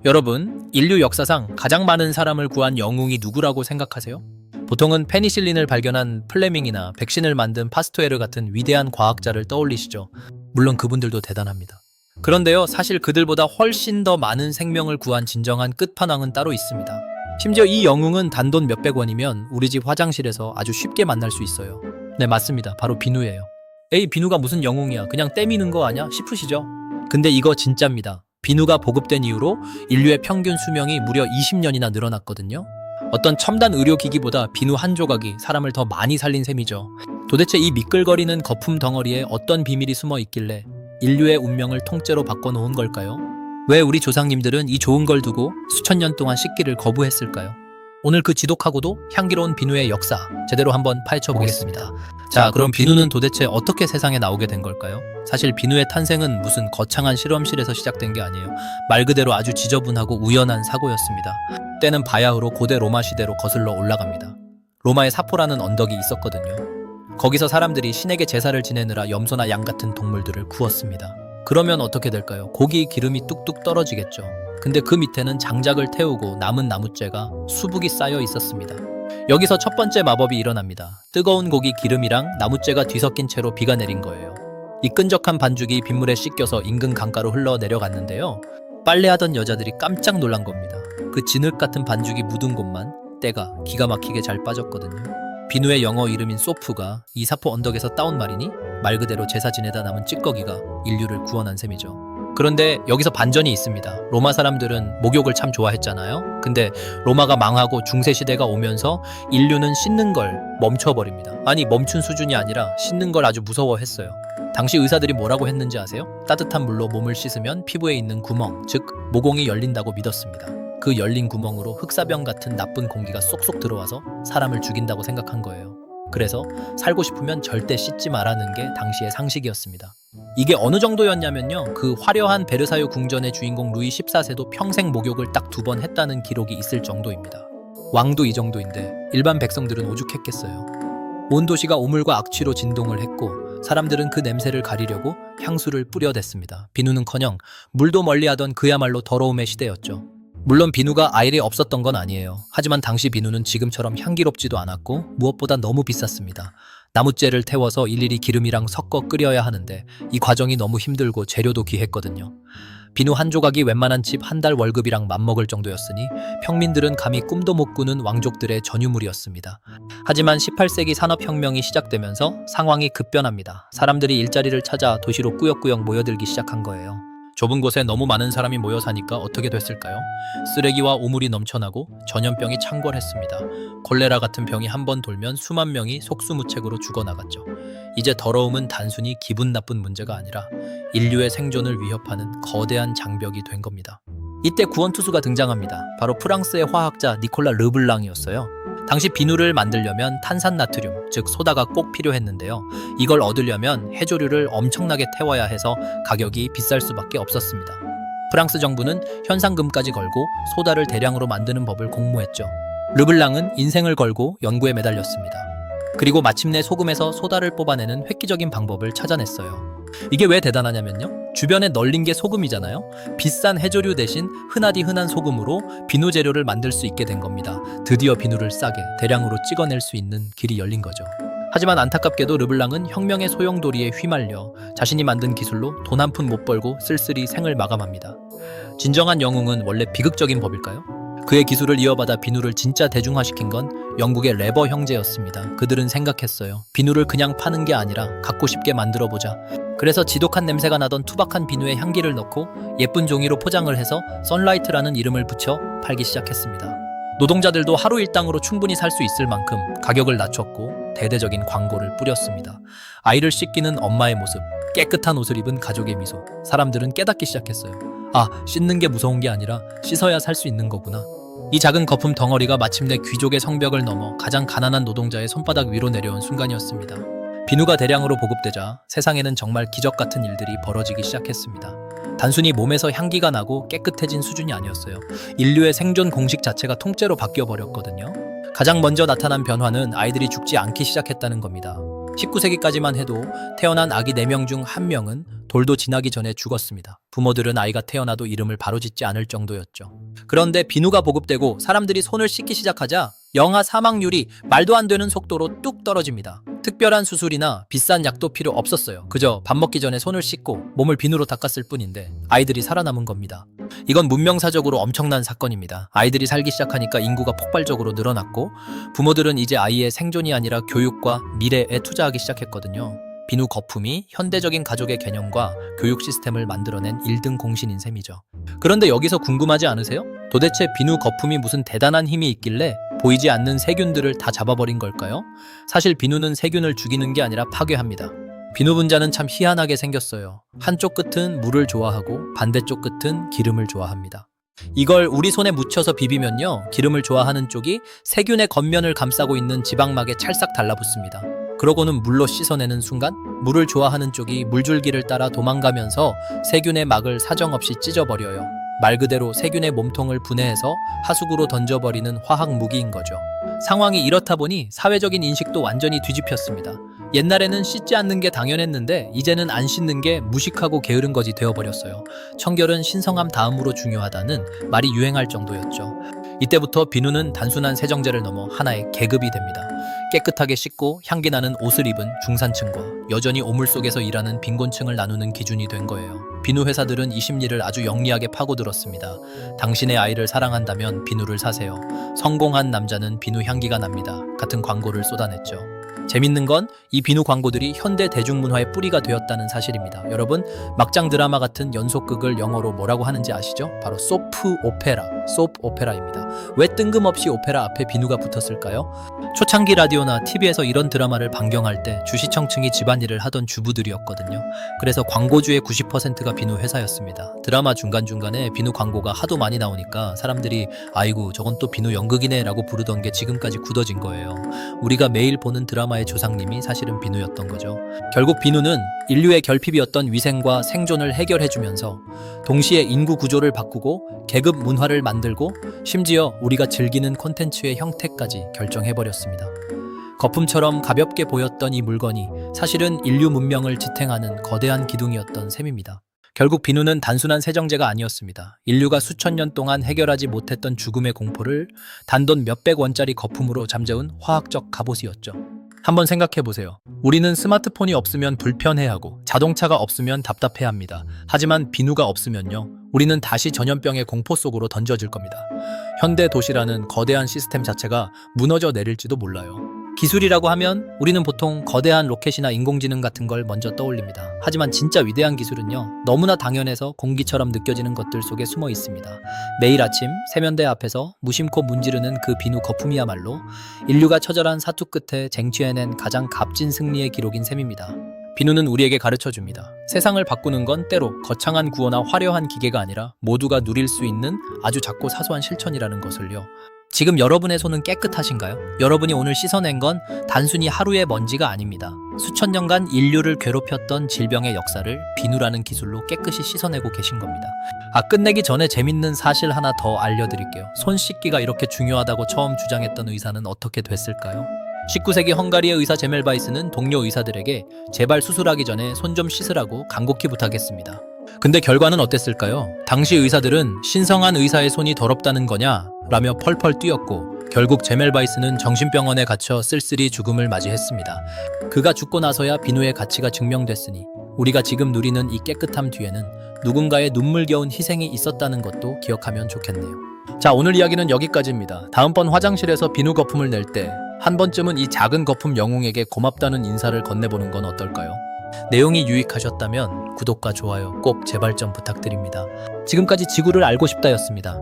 여러분, 인류 역사상 가장 많은 사람을 구한 영웅이 누구라고 생각하세요? 보통은 페니실린을 발견한 플레밍이나 백신을 만든 파스투에르 같은 위대한 과학자를 떠올리시죠. 물론 그분들도 대단합니다. 그런데요, 사실 그들보다 훨씬 더 많은 생명을 구한 진정한 끝판왕은 따로 있습니다. 심지어 이 영웅은 단돈 몇백 원이면 우리 집 화장실에서 아주 쉽게 만날 수 있어요. 네, 맞습니다. 바로 비누예요. 에이, 비누가 무슨 영웅이야. 그냥 때미는 거 아냐? 싶으시죠? 근데 이거 진짜입니다. 비누가 보급된 이후로 인류의 평균 수명이 무려 20년이나 늘어났거든요. 어떤 첨단 의료기기보다 비누 한 조각이 사람을 더 많이 살린 셈이죠. 도대체 이 미끌거리는 거품 덩어리에 어떤 비밀이 숨어 있길래 인류의 운명을 통째로 바꿔놓은 걸까요? 왜 우리 조상님들은 이 좋은 걸 두고 수천 년 동안 씻기를 거부했을까요? 오늘 그 지독하고도 향기로운 비누의 역사 제대로 한번 파헤쳐 보겠습니다. 자, 그럼 비누는 도대체 어떻게 세상에 나오게 된 걸까요? 사실 비누의 탄생은 무슨 거창한 실험실에서 시작된 게 아니에요. 말 그대로 아주 지저분하고 우연한 사고였습니다. 때는 바야흐로 고대 로마 시대로 거슬러 올라갑니다. 로마에 사포라는 언덕이 있었거든요. 거기서 사람들이 신에게 제사를 지내느라 염소나 양 같은 동물들을 구웠습니다. 그러면 어떻게 될까요? 고기 기름이 뚝뚝 떨어지겠죠. 근데 그 밑에는 장작을 태우고 남은 나무째가 수북이 쌓여 있었습니다. 여기서 첫 번째 마법이 일어납니다. 뜨거운 고기 기름이랑 나무째가 뒤섞인 채로 비가 내린 거예요. 이 끈적한 반죽이 빗물에 씻겨서 인근 강가로 흘러 내려갔는데요. 빨래하던 여자들이 깜짝 놀란 겁니다. 그 진흙 같은 반죽이 묻은 곳만 때가 기가 막히게 잘 빠졌거든요. 비누의 영어 이름인 소프가 이 사포 언덕에서 따온 말이니 말 그대로 제사 지내다 남은 찌꺼기가 인류를 구원한 셈이죠. 그런데 여기서 반전이 있습니다. 로마 사람들은 목욕을 참 좋아했잖아요. 근데 로마가 망하고 중세시대가 오면서 인류는 씻는 걸 멈춰버립니다. 아니, 멈춘 수준이 아니라 씻는 걸 아주 무서워했어요. 당시 의사들이 뭐라고 했는지 아세요? 따뜻한 물로 몸을 씻으면 피부에 있는 구멍, 즉 모공이 열린다고 믿었습니다. 그 열린 구멍으로 흑사병 같은 나쁜 공기가 쏙쏙 들어와서 사람을 죽인다고 생각한 거예요. 그래서 살고 싶으면 절대 씻지 말라는 게 당시의 상식이었습니다. 이게 어느 정도였냐면요. 그 화려한 베르사유 궁전의 주인공 루이 14세도 평생 목욕을 딱 2번 했다는 기록이 있을 정도입니다. 왕도 이 정도인데 일반 백성들은 오죽했겠어요. 온 도시가 오물과 악취로 진동을 했고 사람들은 그 냄새를 가리려고 향수를 뿌려댔습니다. 비누는커녕 물도 멀리하던 그야말로 더러움의 시대였죠. 물론 비누가 아예 없었던 건 아니에요. 하지만 당시 비누는 지금처럼 향기롭지도 않았고 무엇보다 너무 비쌌습니다. 나무째를 태워서 일일이 기름이랑 섞어 끓여야 하는데 이 과정이 너무 힘들고 재료도 귀했거든요. 비누 한 조각이 웬만한 집 한 달 월급이랑 맞먹을 정도였으니 평민들은 감히 꿈도 못 꾸는 왕족들의 전유물이었습니다. 하지만 18세기 산업혁명이 시작되면서 상황이 급변합니다. 사람들이 일자리를 찾아 도시로 꾸역꾸역 모여들기 시작한 거예요. 좁은 곳에 너무 많은 사람이 모여 사니까 어떻게 됐을까요? 쓰레기와 오물이 넘쳐나고 전염병이 창궐했습니다. 콜레라 같은 병이 한 번 돌면 수만 명이 속수무책으로 죽어나갔죠. 이제 더러움은 단순히 기분 나쁜 문제가 아니라 인류의 생존을 위협하는 거대한 장벽이 된 겁니다. 이때 구원투수가 등장합니다. 바로 프랑스의 화학자 니콜라 르블랑이었어요. 당시 비누를 만들려면 탄산나트륨, 즉 소다가 꼭 필요했는데요. 이걸 얻으려면 해조류를 엄청나게 태워야 해서 가격이 비쌀 수밖에 없었습니다. 프랑스 정부는 현상금까지 걸고 소다를 대량으로 만드는 법을 공모했죠. 르블랑은 인생을 걸고 연구에 매달렸습니다. 그리고 마침내 소금에서 소다를 뽑아내는 획기적인 방법을 찾아냈어요. 이게 왜 대단하냐면요. 주변에 널린 게 소금이잖아요. 비싼 해조류 대신 흔하디 흔한 소금으로 비누 재료를 만들 수 있게 된 겁니다. 드디어 비누를 싸게 대량으로 찍어낼 수 있는 길이 열린 거죠. 하지만 안타깝게도 르블랑은 혁명의 소용돌이에 휘말려 자신이 만든 기술로 돈 한 푼 못 벌고 쓸쓸히 생을 마감합니다. 진정한 영웅은 원래 비극적인 법일까요? 그의 기술을 이어받아 비누를 진짜 대중화시킨 건 영국의 레버 형제였습니다. 그들은 생각했어요. 비누를 그냥 파는 게 아니라 갖고 싶게 만들어보자. 그래서 지독한 냄새가 나던 투박한 비누에 향기를 넣고 예쁜 종이로 포장을 해서 선라이트라는 이름을 붙여 팔기 시작했습니다. 노동자들도 하루 일당으로 충분히 살 수 있을 만큼 가격을 낮췄고 대대적인 광고를 뿌렸습니다. 아이를 씻기는 엄마의 모습, 깨끗한 옷을 입은 가족의 미소. 사람들은 깨닫기 시작했어요. 아, 씻는 게 무서운 게 아니라 씻어야 살 수 있는 거구나. 이 작은 거품 덩어리가 마침내 귀족의 성벽을 넘어 가장 가난한 노동자의 손바닥 위로 내려온 순간이었습니다. 비누가 대량으로 보급되자 세상에는 정말 기적 같은 일들이 벌어지기 시작했습니다. 단순히 몸에서 향기가 나고 깨끗해진 수준이 아니었어요. 인류의 생존 공식 자체가 통째로 바뀌어 버렸거든요. 가장 먼저 나타난 변화는 아이들이 죽지 않기 시작했다는 겁니다. 19세기까지만 해도 태어난 아기 4명 중 1명은 돌도 지나기 전에 죽었습니다. 부모들은 아이가 태어나도 이름을 바로 짓지 않을 정도였죠. 그런데 비누가 보급되고 사람들이 손을 씻기 시작하자 영아 사망률이 말도 안 되는 속도로 뚝 떨어집니다. 특별한 수술이나 비싼 약도 필요 없었어요. 그저 밥 먹기 전에 손을 씻고 몸을 비누로 닦았을 뿐인데 아이들이 살아남은 겁니다. 이건 문명사적으로 엄청난 사건입니다. 아이들이 살기 시작하니까 인구가 폭발적으로 늘어났고 부모들은 이제 아이의 생존이 아니라 교육과 미래에 투자하기 시작했거든요. 비누 거품이 현대적인 가족의 개념과 교육 시스템을 만들어낸 1등 공신인 셈이죠. 그런데 여기서 궁금하지 않으세요? 도대체 비누 거품이 무슨 대단한 힘이 있길래 보이지 않는 세균들을 다 잡아버린 걸까요? 사실 비누는 세균을 죽이는 게 아니라 파괴합니다. 비누 분자는 참 희한하게 생겼어요. 한쪽 끝은 물을 좋아하고 반대쪽 끝은 기름을 좋아합니다. 이걸 우리 손에 묻혀서 비비면요, 기름을 좋아하는 쪽이 세균의 겉면을 감싸고 있는 지방막에 찰싹 달라붙습니다. 그러고는 물로 씻어내는 순간 물을 좋아하는 쪽이 물줄기를 따라 도망가면서 세균의 막을 사정없이 찢어버려요. 말 그대로 세균의 몸통을 분해해서 하수구로 던져버리는 화학 무기인 거죠. 상황이 이렇다 보니 사회적인 인식도 완전히 뒤집혔습니다. 옛날에는 씻지 않는 게 당연했는데 이제는 안 씻는 게 무식하고 게으른 것이 되어버렸어요. 청결은 신성함 다음으로 중요하다는 말이 유행할 정도였죠. 이때부터 비누는 단순한 세정제를 넘어 하나의 계급이 됩니다. 깨끗하게 씻고 향기 나는 옷을 입은 중산층과 여전히 오물 속에서 일하는 빈곤층을 나누는 기준이 된 거예요. 비누 회사들은 이 심리를 아주 영리하게 파고들었습니다. 당신의 아이를 사랑한다면 비누를 사세요. 성공한 남자는 비누 향기가 납니다. 같은 광고를 쏟아냈죠. 재밌는 건 이 비누 광고들이 현대 대중문화의 뿌리가 되었다는 사실입니다. 여러분, 막장 드라마 같은 연속극을 영어로 뭐라고 하는지 아시죠? 바로 소프 오페라입니다. 왜 뜬금없이 오페라 앞에 비누가 붙었을까요? 초창기 라디오나 TV에서 이런 드라마를 방영할 때 주시청층이 집안일을 하던 주부들이었거든요. 그래서 광고주의 90%가 비누 회사였습니다. 드라마 중간중간에 비누 광고가 하도 많이 나오니까 사람들이 아이고 저건 또 비누 연극이네 라고 부르던 게 지금까지 굳어진 거예요. 우리가 매일 보는 드라마의 조상님이 사실은 비누였던 거죠. 결국 비누는 인류의 결핍이었던 위생과 생존을 해결해주면서 동시에 인구 구조를 바꾸고 계급 문화를 만들고 심지어 우리가 즐기는 콘텐츠의 형태까지 결정해버렸습니다. 거품처럼 가볍게 보였던 이 물건이 사실은 인류 문명을 지탱하는 거대한 기둥이었던 셈입니다. 결국 비누는 단순한 세정제가 아니었습니다. 인류가 수천 년 동안 해결하지 못했던 죽음의 공포를 단돈 몇백 원짜리 거품으로 잠재운 화학적 갑옷이었죠. 한번 생각해보세요. 우리는 스마트폰이 없으면 불편해하고 자동차가 없으면 답답해합니다. 하지만 비누가 없으면요, 우리는 다시 전염병의 공포 속으로 던져질 겁니다. 현대 도시라는 거대한 시스템 자체가 무너져 내릴지도 몰라요. 기술이라고 하면 우리는 보통 거대한 로켓이나 인공지능 같은 걸 먼저 떠올립니다. 하지만 진짜 위대한 기술은요, 너무나 당연해서 공기처럼 느껴지는 것들 속에 숨어 있습니다. 매일 아침 세면대 앞에서 무심코 문지르는 그 비누 거품이야말로 인류가 처절한 사투 끝에 쟁취해낸 가장 값진 승리의 기록인 셈입니다. 비누는 우리에게 가르쳐줍니다. 세상을 바꾸는 건 때로 거창한 구호나 화려한 기계가 아니라 모두가 누릴 수 있는 아주 작고 사소한 실천이라는 것을요. 지금 여러분의 손은 깨끗하신가요? 여러분이 오늘 씻어낸 건 단순히 하루의 먼지가 아닙니다. 수천 년간 인류를 괴롭혔던 질병의 역사를 비누라는 기술로 깨끗이 씻어내고 계신 겁니다. 끝내기 전에 재밌는 사실 하나 더 알려드릴게요. 손 씻기가 이렇게 중요하다고 처음 주장했던 의사는 어떻게 됐을까요? 19세기 헝가리의 의사 제멜바이스는 동료 의사들에게 제발 수술하기 전에 손 좀 씻으라고 간곡히 부탁했습니다. 근데 결과는 어땠을까요? 당시 의사들은 신성한 의사의 손이 더럽다는 거냐? 라며 펄펄 뛰었고 결국 제멜바이스는 정신병원에 갇혀 쓸쓸히 죽음을 맞이했습니다. 그가 죽고 나서야 비누의 가치가 증명됐으니 우리가 지금 누리는 이 깨끗함 뒤에는 누군가의 눈물겨운 희생이 있었다는 것도 기억하면 좋겠네요. 자, 오늘 이야기는 여기까지입니다. 다음번 화장실에서 비누 거품을 낼 때 한 번쯤은 이 작은 거품 영웅에게 고맙다는 인사를 건네보는 건 어떨까요? 내용이 유익하셨다면 구독과 좋아요 꼭 제발 좀 부탁드립니다. 지금까지 지구를 알고 싶다였습니다.